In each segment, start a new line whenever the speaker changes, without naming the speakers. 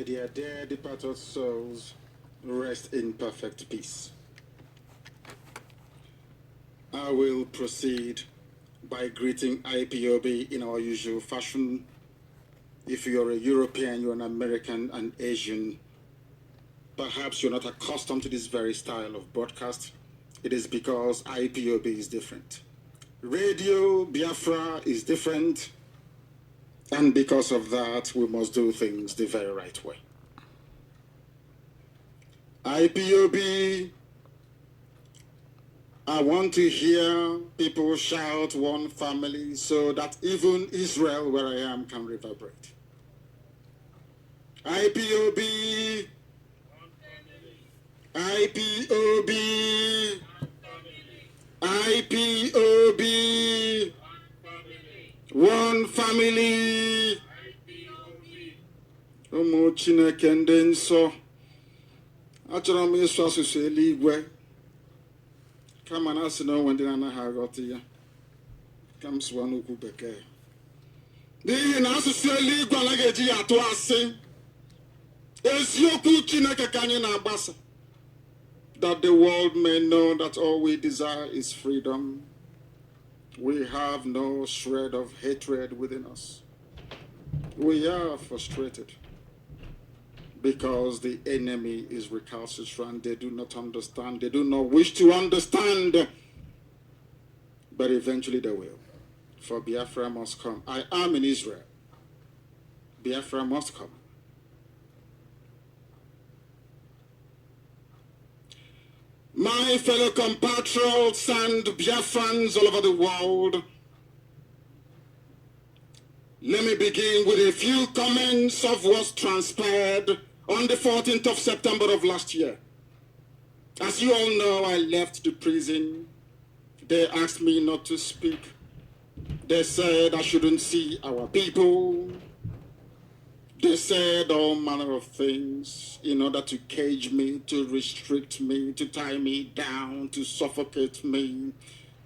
May their dear departed souls rest in perfect peace. I will proceed by greeting IPOB in our usual fashion. If you're a European, you're an American, and Asian, perhaps you're not accustomed to this very style of broadcast. It is because IPOB is different. Radio Biafra is different, and because of that, we must do things the very right way. IPOB, I want to hear people shout one family so that even Israel, where I am, can reverberate. IPOB, IPOB, IPOB, one family. Ụmụ Chineke ndị nsọ, achọrọ m ịsụ asụsụ eluigwe kama na asị na onwe ndị anaghị aghọta ya ka m sụwa n'okwu bekee n'ihi na asụsụ eluigwe anaghị eji ya atụ asị. Eziokwu Chineke ka anyị na-agbasa, that the world may know that all we desire is freedom. We have no shred of hatred within us. We are frustrated because the enemy is recalcitrant. They do not understand. They do not wish to understand. But eventually they will. For Biafra must come. I am in Israel. Biafra must come. My fellow compatriots and Biafrans all over the world, let me begin with a few comments of what transpired on the 14th of September of last year. As you all know, I left the prison. They asked me not to speak. They said I shouldn't see our people. They said all manner of things in order to cage me, to restrict me, to tie me down, to suffocate me.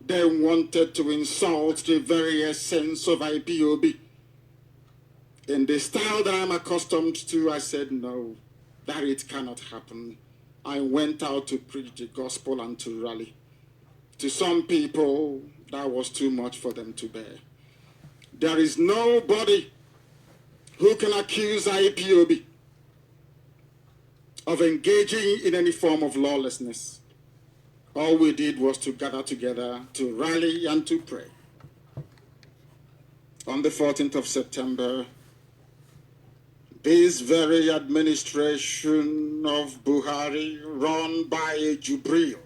They wanted to insult the very essence of IPOB. In the style that I'm accustomed to, I said no, that it cannot happen. I went out to preach the gospel and to rally. To some people, that was too much for them to bear. There is nobody who can accuse IPOB of engaging in any form of lawlessness. All we did was to gather together, to rally and to pray. On the 14th of September, this very administration of Buhari, run by a Jubril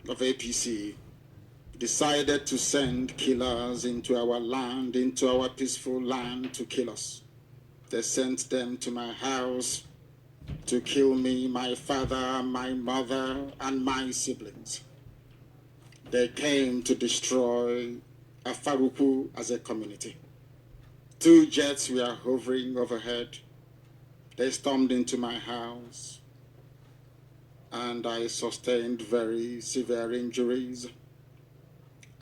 of APC, decided to send killers into our land, into our peaceful land, to kill us. They sent them to my house to kill me, my father, my mother, and my siblings. They came to destroy Afaruku as a community. 2 jets were hovering overhead. They stormed into my house, and I sustained very severe injuries.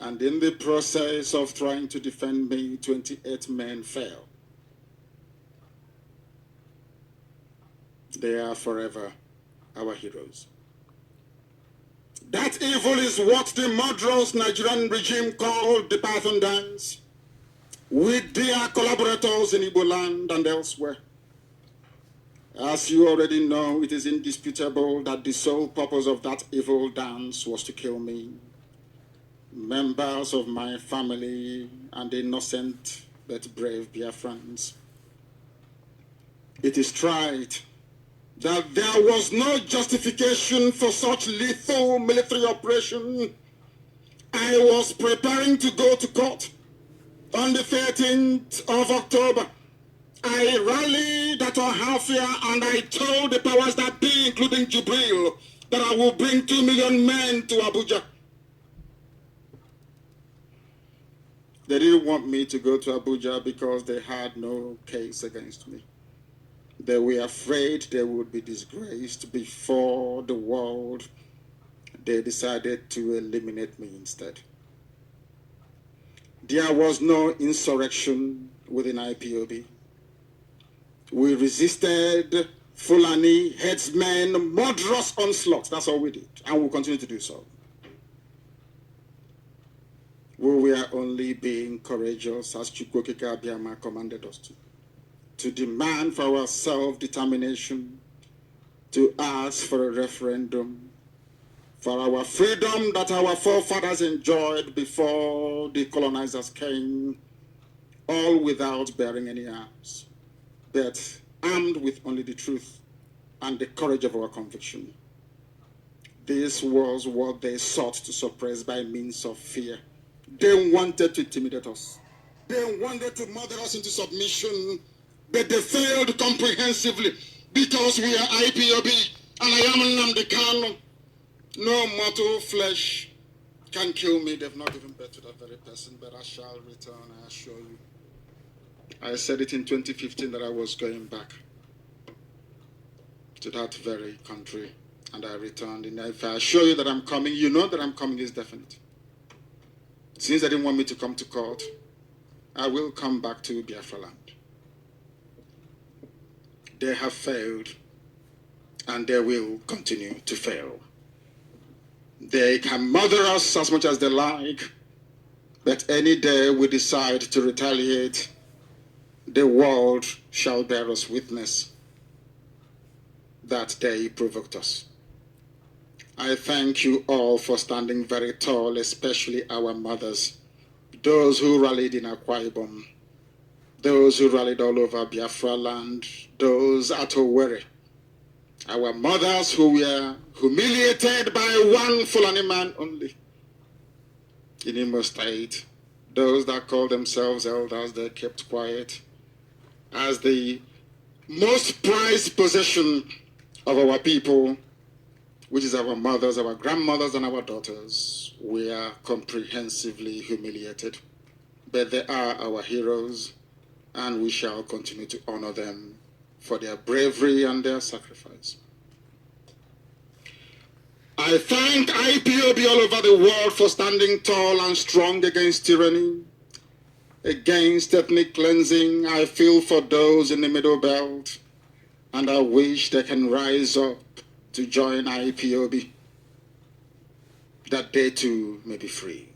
And in the process of trying to defend me, 28 men fell. They are forever our heroes. That evil is what the murderous Nigerian regime called the Python dance, with their collaborators in Igbo land and elsewhere. As you already know, it is indisputable that the sole purpose of that evil dance was to kill me, members of my family, and innocent but brave Biafrans. It is tried that there was no justification for such lethal military operation. I was preparing to go to court on the 13th of October. I rallied at Ohafia and I told the powers that be, including Jubril, that I will bring 2 million men to Abuja. They didn't want me to go to Abuja because they had no case against me. They were afraid they would be disgraced before the world. They decided to eliminate me instead. There was no insurrection within IPOB. We resisted Fulani headsmen, murderous onslaught. That's all we did, and we'll continue to do so. We were only being courageous, as Chukwokika Abiyama commanded us to demand for our self-determination, to ask for a referendum, for our freedom that our forefathers enjoyed before the colonizers came, all without bearing any arms, but armed with only the truth and the courage of our conviction. This was what they sought to suppress by means of fear. They wanted to intimidate us. They wanted to murder us into submission, but they failed comprehensively because we are IPOB and I am Nnamdi Kanu. No mortal flesh can kill me. They've not given birth to that very person, but I shall return, I assure you. I said it in 2015 that I was going back to that very country, and I returned. And if I assure you that I'm coming, you know that I'm coming is definite. Since they didn't want me to come to court, I will come back to Biafra land. They have failed, and they will continue to fail. They can murder us as much as they like, but any day we decide to retaliate, the world shall bear us witness that they provoked us. I thank you all for standing very tall, especially our mothers, those who rallied in Akwa Ibom, those who rallied all over Biafra land, those at Owerri, our mothers who were humiliated by one Fulani man only in Imo State, those that called themselves elders, they kept quiet, as the most prized possession of our people, which is our mothers, our grandmothers, and our daughters, we are comprehensively humiliated. But they are our heroes, and we shall continue to honor them for their bravery and their sacrifice. I thank IPOB all over the world for standing tall and strong against tyranny, against ethnic cleansing. I feel for those in the Middle Belt, and I wish they can rise up to join IPOB, that they too may be free.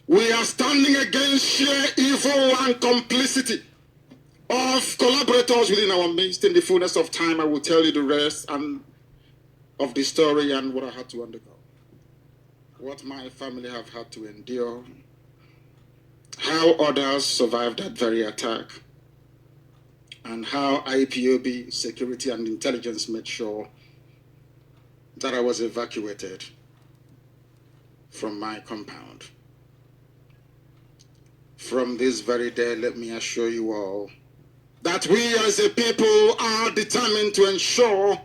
We are standing against sheer evil and complicity of collaborators within our midst. In the fullness of time, I will tell you the rest and of the story and what I had to undergo, what my family have had to endure, how others survived that very attack, and how IPOB security and intelligence made sure that I was evacuated from my compound. From this very day, let me assure you all that we as a people are determined to ensure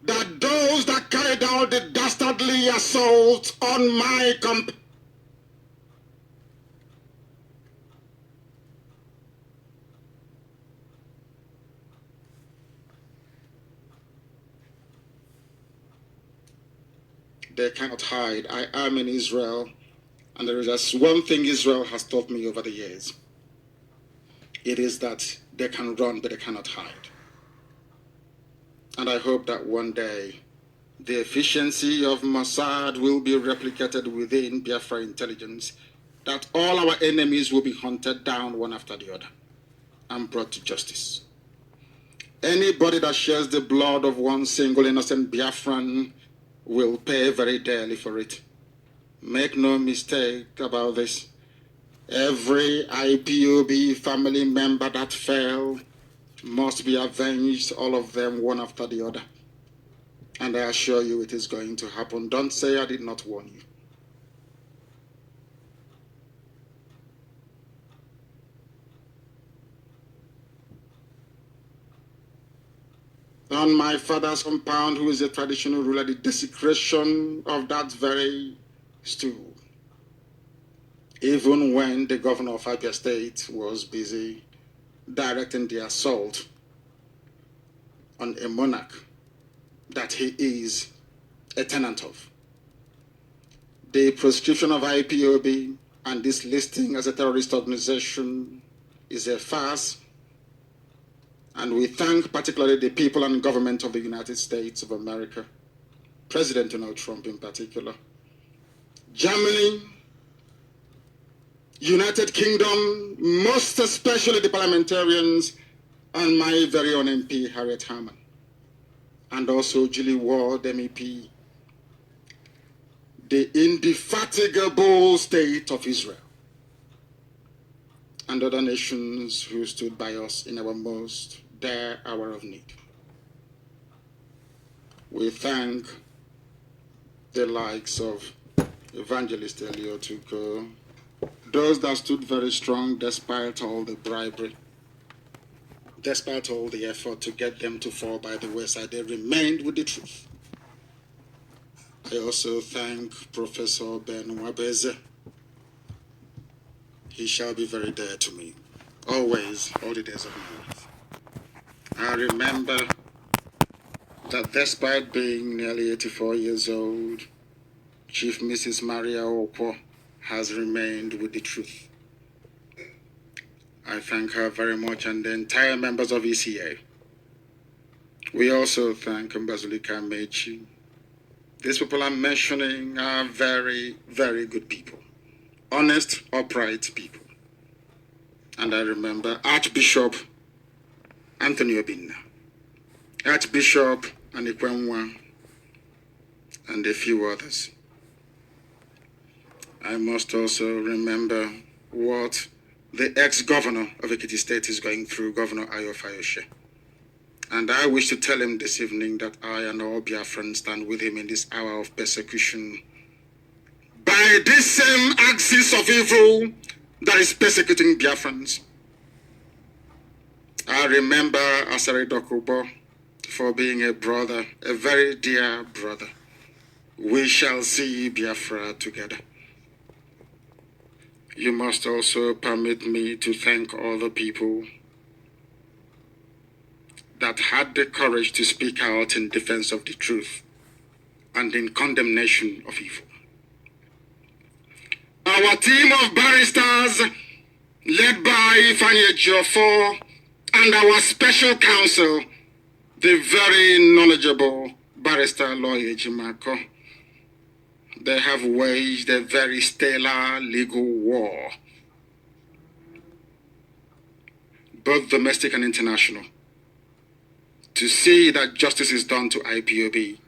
that those that carried out the dastardly assault on my compound they cannot hide. I am in Israel, and there is just one thing Israel has taught me over the years. It is that they can run, but they cannot hide. And I hope that one day the efficiency of Mossad will be replicated within Biafra intelligence, that all our enemies will be hunted down one after the other and brought to justice. Anybody that shares the blood of one single innocent Biafran will pay very dearly for it. Make no mistake about this. Every IPOB family member that fell must be avenged, all of them one after the other. And I assure you it is going to happen. Don't say I did not warn you. On my father's compound, who is a traditional ruler, the desecration of that very stool. Even when the governor of Abia State was busy directing the assault on a monarch that he is a tenant of. The proscription of IPOB and this listing as a terrorist organization is a farce. And we thank particularly the people and government of the United States of America, President Donald Trump in particular, Germany, United Kingdom, most especially the parliamentarians, and my very own MP, Harriet Harman, and also Julie Ward, MEP, the indefatigable state of Israel, and other nations who stood by us in our most dire hour of need. We thank the likes of Evangelist Eliotuko, those that stood very strong despite all the bribery, despite all the effort to get them to fall by the wayside, they remained with the truth. I also thank Professor Ben Wabeze. He shall be very dear to me, always, all the days of my life. I remember that despite being nearly 84 years old, Chief Mrs. Maria Okwo has remained with the truth. I thank her very much and the entire members of ECA. We also thank Mbazulika Mechi. These people I'm mentioning are very, very good people. Honest, upright people. And I remember Archbishop Anthony Obinna, Archbishop Anikwenwa, and a few others. I must also remember what the ex-governor of Ekiti State is going through, Governor Ayo Fayose. And I wish to tell him this evening that I and all Biafrans stand with him in this hour of persecution by this same axis of evil that is persecuting Biafrans. I remember Asare Dokubo for being a brother, a very dear brother. We shall see Biafra together. You must also permit me to thank all the people that had the courage to speak out in defense of the truth and in condemnation of evil. Our team of barristers, led by Ifeanyi Ejiofor, and our special counsel, the very knowledgeable barrister Lawyer Jimako, they have waged a very stellar legal war, both domestic and international, to see that justice is done to IPOB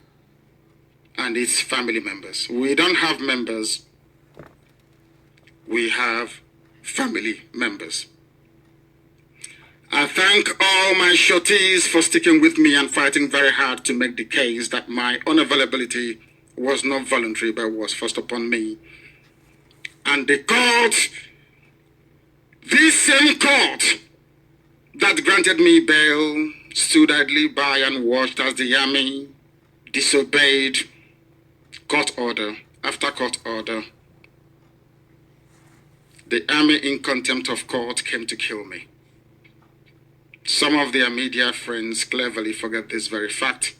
and its family members. We don't have members, we have family members. I thank all my shotees for sticking with me and fighting very hard to make the case that my unavailability was not voluntary but was forced upon me. And the court, this same court that granted me bail, stood idly by and watched as the army disobeyed court order after court order. The army, in contempt of court, came to kill me. Some of their media friends cleverly forget this very fact.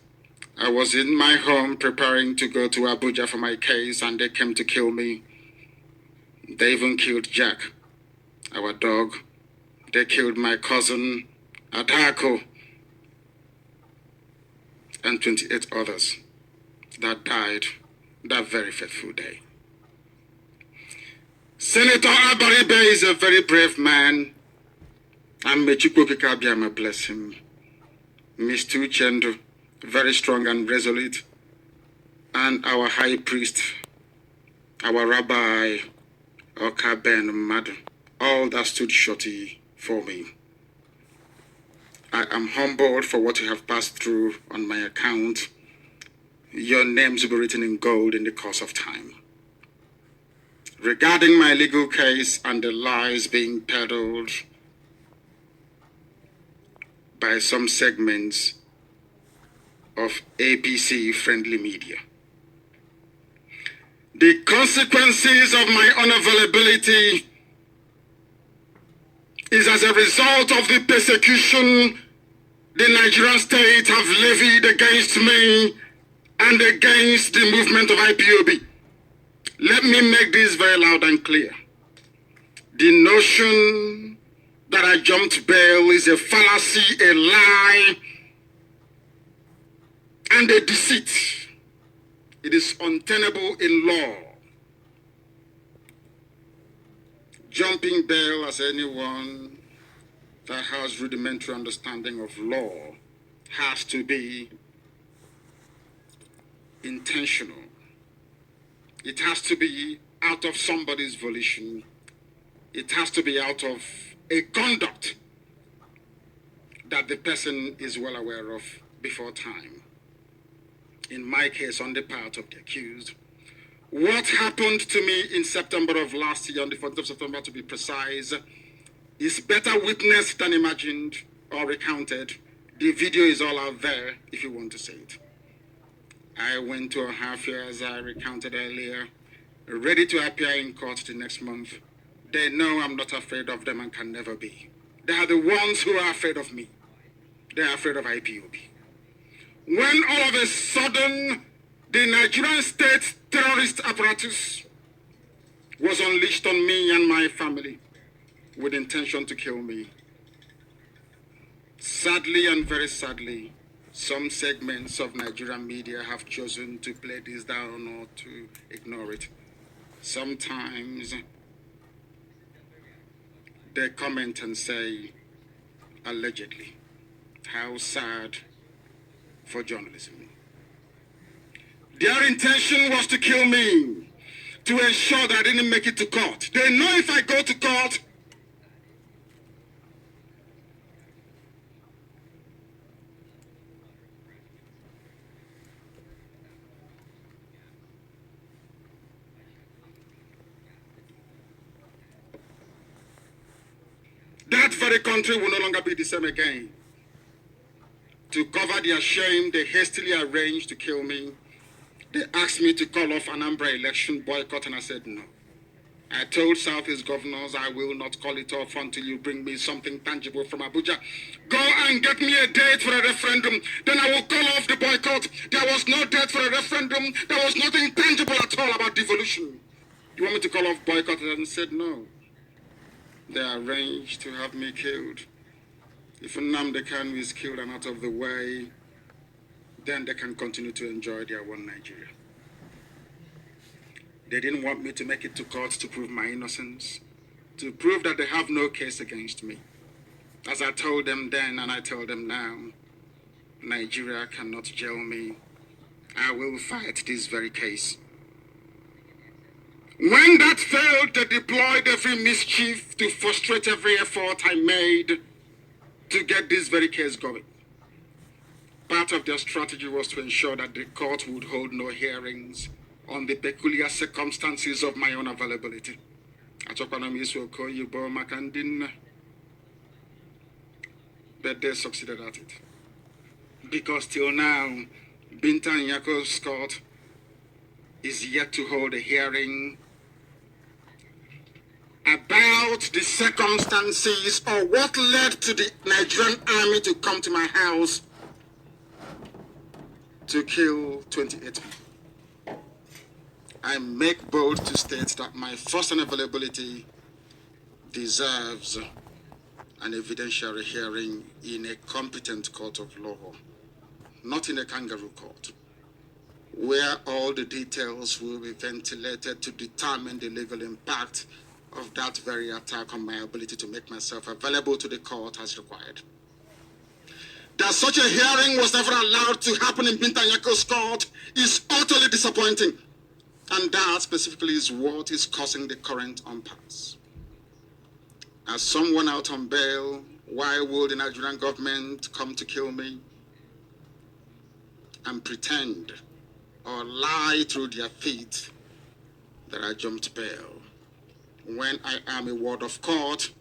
I was in my home preparing to go to Abuja for my case, and they came to kill me. They even killed Jack, our dog. They killed my cousin, Adako, and 28 others that died that very fateful day. Senator Abaribe is a very brave man, and may Chukwuka Abiyama bless him. Miss Tuchendo, very strong and resolute, and our high priest, our rabbi, Oka Ben Madu, all that stood shorty for me. I am humbled for what you have passed through on my account. Your names will be written in gold in the course of time. Regarding my legal case and the lies being peddled by some segments of APC-friendly media, the consequences of my unavailability is as a result of the persecution the Nigerian state have levied against me and against the movement of IPOB. Let me make this very loud and clear. The notion that I jumped bail is a fallacy, a lie, and a deceit. It is untenable in law. Jumping bail, as anyone that has rudimentary understanding of law, has to be intentional. It has to be out of somebody's volition. It has to be out of a conduct that the person is well aware of before time. In my case, on the part of the accused, what happened to me in September of last year, on the 14th of September to be precise, is better witnessed than imagined or recounted. The video is all out there if you want to see it. I went to a half year, as I recounted earlier, ready to appear in court the next month. They know I'm not afraid of them and can never be. They are the ones who are afraid of me. They are afraid of IPOB. When all of a sudden, the Nigerian state terrorist apparatus was unleashed on me and my family with intention to kill me. Sadly and very sadly, some segments of Nigerian media have chosen to play this down or to ignore it. Sometimes they comment and say, allegedly. How sad for journalism. Their intention was to kill me, to ensure that I didn't make it to court. They know if I go to court, that very country will no longer be the same again. To cover their shame, they hastily arranged to kill me. They asked me to call off Anambra election boycott, and I said no. I told Southeast governors I will not call it off until you bring me something tangible from Abuja. Go and get me a date for a referendum, then I will call off the boycott. There was no date for a referendum. There was nothing tangible at all about devolution. You want me to call off boycott? And I said no. They arranged to have me killed. If Nnamdi Kanu is killed and out of the way, then they can continue to enjoy their one Nigeria. They didn't want me to make it to court to prove my innocence, to prove that they have no case against me. As I told them then and I tell them now, Nigeria cannot jail me. I will fight this very case. When that failed, they deployed every mischief to frustrate every effort I made to get this very case going. Part of their strategy was to ensure that the court would hold no hearings on the peculiar circumstances of my own availability. But they succeeded at it. Because till now, Binta Nyako's court is yet to hold a hearing about the circumstances or what led to the Nigerian army to come to my house to kill 28 people. I make bold to state that my first unavailability deserves an evidentiary hearing in a competent court of law, not in a kangaroo court, where all the details will be ventilated to determine the legal impact of that very attack on my ability to make myself available to the court as required. That such a hearing was never allowed to happen in Binta Nyako's court is utterly disappointing. And that specifically is what is causing the current impasse. As someone out on bail, why would the Nigerian government come to kill me and pretend or lie through their feet that I jumped bail when I am a ward of court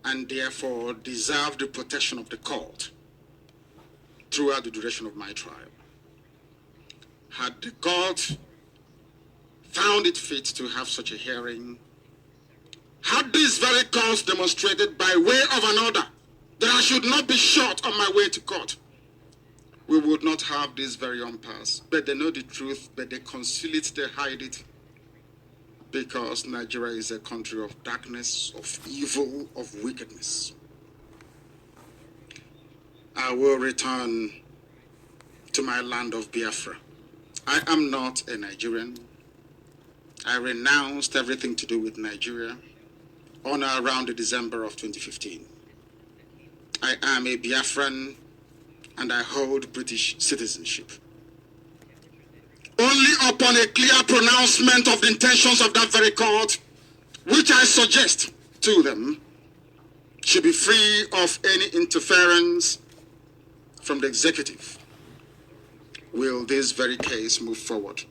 and therefore deserve the protection of the court throughout the duration of my trial? Had the court found it fit to have such a hearing, had this very cause demonstrated by way of an order that I should not be shot on my way to court, we would not have this very impasse. But they know the truth, but they conceal it, they hide it, because Nigeria is a country of darkness, of evil, of wickedness. I will return to my land of Biafra. I am not a Nigerian. I renounced everything to do with Nigeria on or around December of 2015. I am a Biafran and I hold British citizenship. Only upon a clear pronouncement of the intentions of that very court, which I suggest to them, should be free of any interference from the executive, will this very case move forward.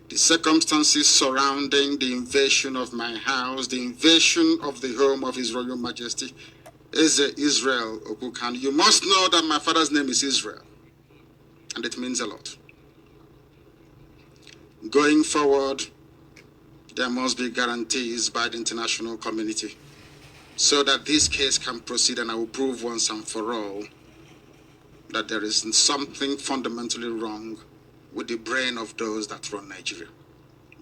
The circumstances surrounding the invasion of my house, the invasion of the home of His Royal Majesty, is Israel Okukan. You must know that my father's name is Israel, and it means a lot. Going forward, there must be guarantees by the international community so that this case can proceed, and I will prove once and for all that there is something fundamentally wrong with the brain of those that run Nigeria,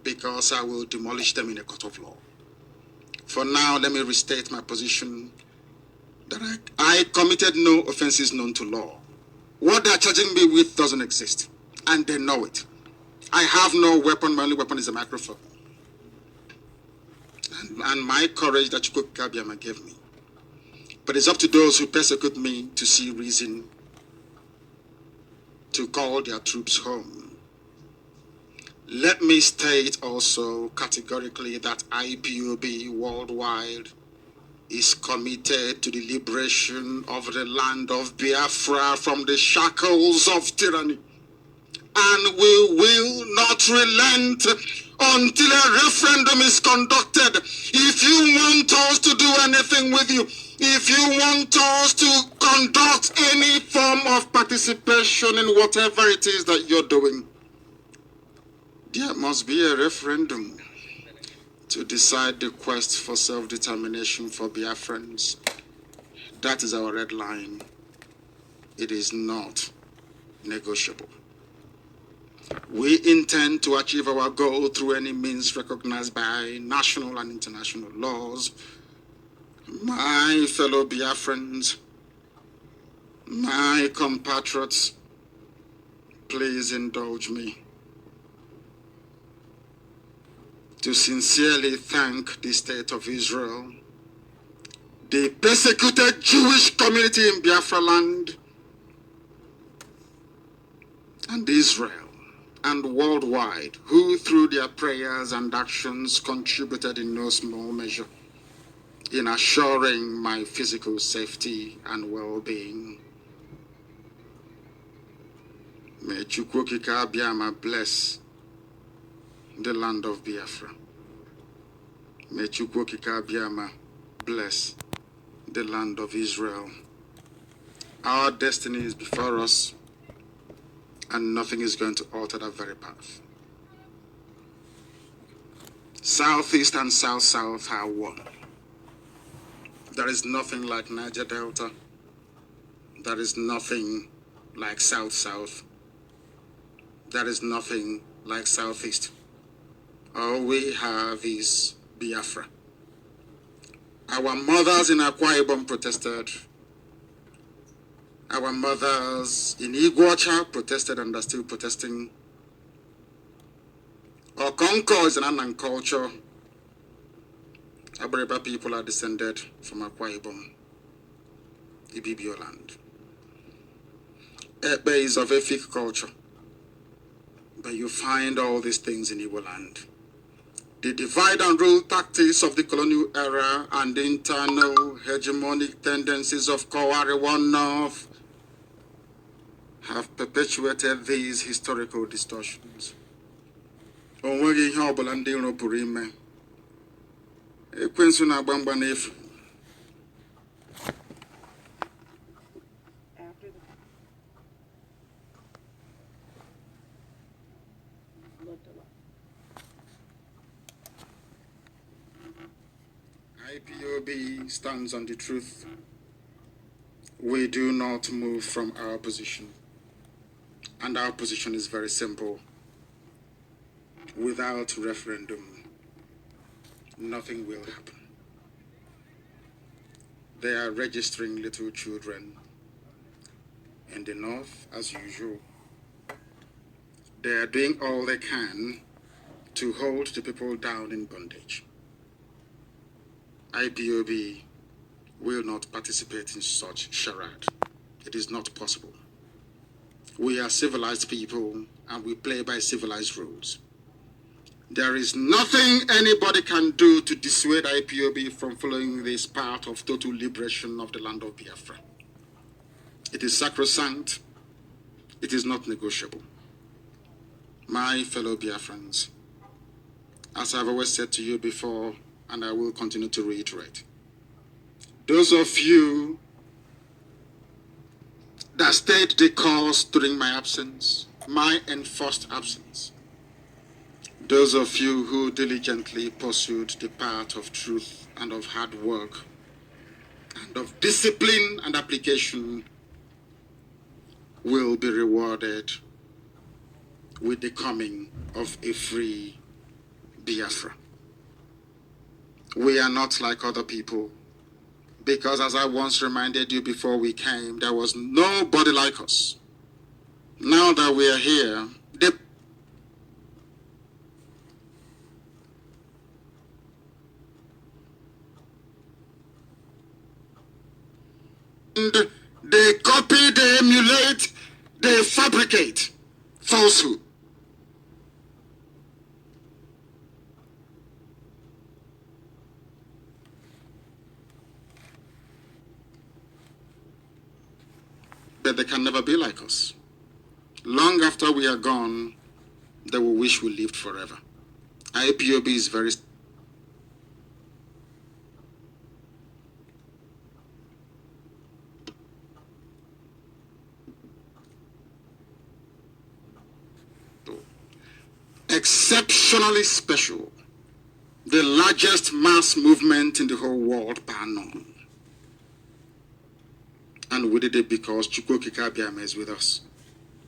because I will demolish them in a court of law. For now, let me restate my position that I committed no offenses known to law. What they are charging me with doesn't exist, and they know it. I have no weapon. My only weapon is a microphone. And my courage that Chukwu Kabiama gave me. But it's up to those who persecute me to see reason to call their troops home. Let me state also categorically that IPOB worldwide is committed to the liberation of the land of Biafra from the shackles of tyranny. And we will not relent until a referendum is conducted. If you want us to do anything with you, if you want us to conduct any form of participation in whatever it is that you're doing, there must be a referendum to decide the quest for self-determination for Biafrans. That is our red line. It is not negotiable. We intend to achieve our goal through any means recognized by national and international laws. My fellow Biafrans, my compatriots, please indulge me to sincerely thank the State of Israel, the persecuted Jewish community in Biafra land, and Israel, and worldwide, who through their prayers and actions contributed in no small measure in assuring my physical safety and well-being. May Chukwu Okike Abiama bless the land of Biafra. May Chukwu Okike Abiama bless the land of Israel. Our destiny is before us, and nothing is going to alter that very path. Southeast and South-South are one. There is nothing like Niger Delta. There is nothing like South-South. There is nothing like Southeast. All we have is Biafra. Our mothers in Akwa Ibom protested. Our mothers in Iguacha protested and are still protesting. Okonko is an Anan culture. Abariba people are descended from Akwa Ibom, Ibibio land. Ebe is of Efik culture. But you find all these things in Igbo land. The divide and rule tactics of the colonial era and the internal hegemonic tendencies of Kowari One North have perpetuated these historical distortions. Onwegi ihe ọbụla ndị iro pụrụ ime. Ekwensu na-agba mgba n'efu. IPOB stands on the truth. We do not move from our position. And our position is very simple. Without referendum, nothing will happen. They are registering little children in the north, as usual. They are doing all they can to hold the people down in bondage. IPOB will not participate in such charade. It is not possible. We are civilized people and we play by civilized rules. There is nothing anybody can do to dissuade IPOB from following this path of total liberation of the land of Biafra. It is sacrosanct. It is not negotiable. My fellow Biafrans, as I've always said to you before, and I will continue to reiterate, those of you that stayed the course during my absence, my enforced absence, those of you who diligently pursued the path of truth and of hard work and of discipline and application will be rewarded with the coming of a free Biafra. We are not like other people, because as I once reminded you before we came, there was nobody like us. Now that we are here, they copy, they emulate, they fabricate falsehood. But they can never be like us. Long after we are gone, they will wish we lived forever. IPOB is very exceptionally special, the largest mass movement in the whole world bar none. And we did it because Chukwuokike Abiama is with us.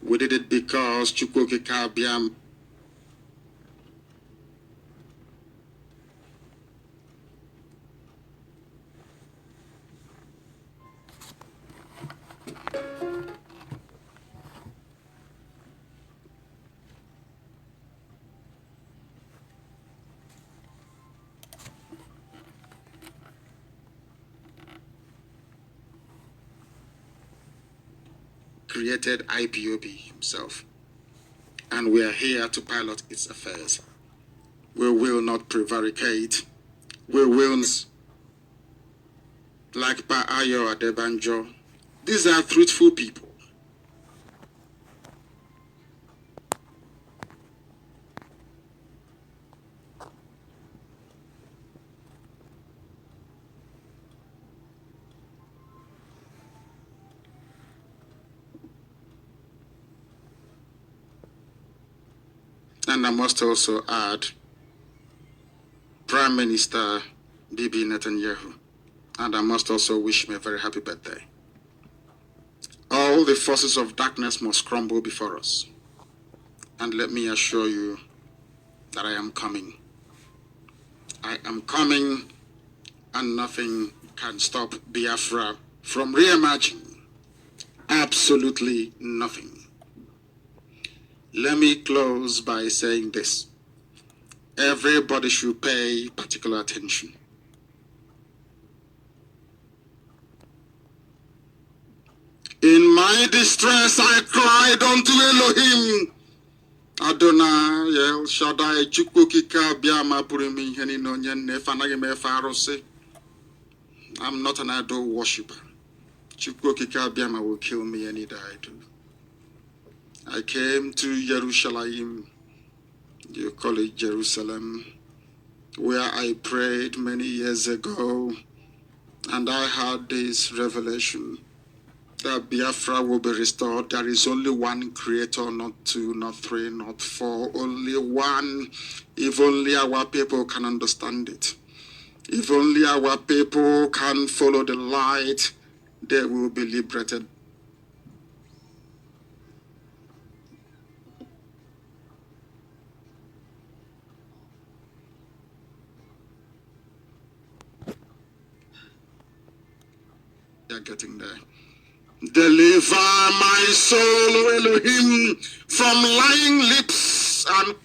We did it because Chukwuokike Abiama created IPOB himself, and we are here to pilot its affairs. We will not prevaricate. We will, like Pa Ayo Adebanjo, these are truthful people. And I must also add Prime Minister Bibi Netanyahu. And I must also wish him a very happy birthday. All the forces of darkness must crumble before us. And let me assure you that I am coming. I am coming, and nothing can stop Biafra from reimagining. Absolutely nothing. Let me close by saying this. Everybody should pay particular attention. In my distress, I cried unto Elohim. Adonai, El Shaddai, Chukwuokike Abiama Purimi Henino Nyenne Fanagime Farose. I'm not an idol worshiper. Chukwuokike Abiama will kill me any day I do. I came to Jerusalem, you call it Jerusalem, where I prayed many years ago, and I had this revelation that Biafra will be restored. There is only one creator, not two, not three, not four, only one. If only our people can understand it. If only our people can follow the light, they will be liberated. They are getting there. Deliver my my soul, O Elohim, from lying lips and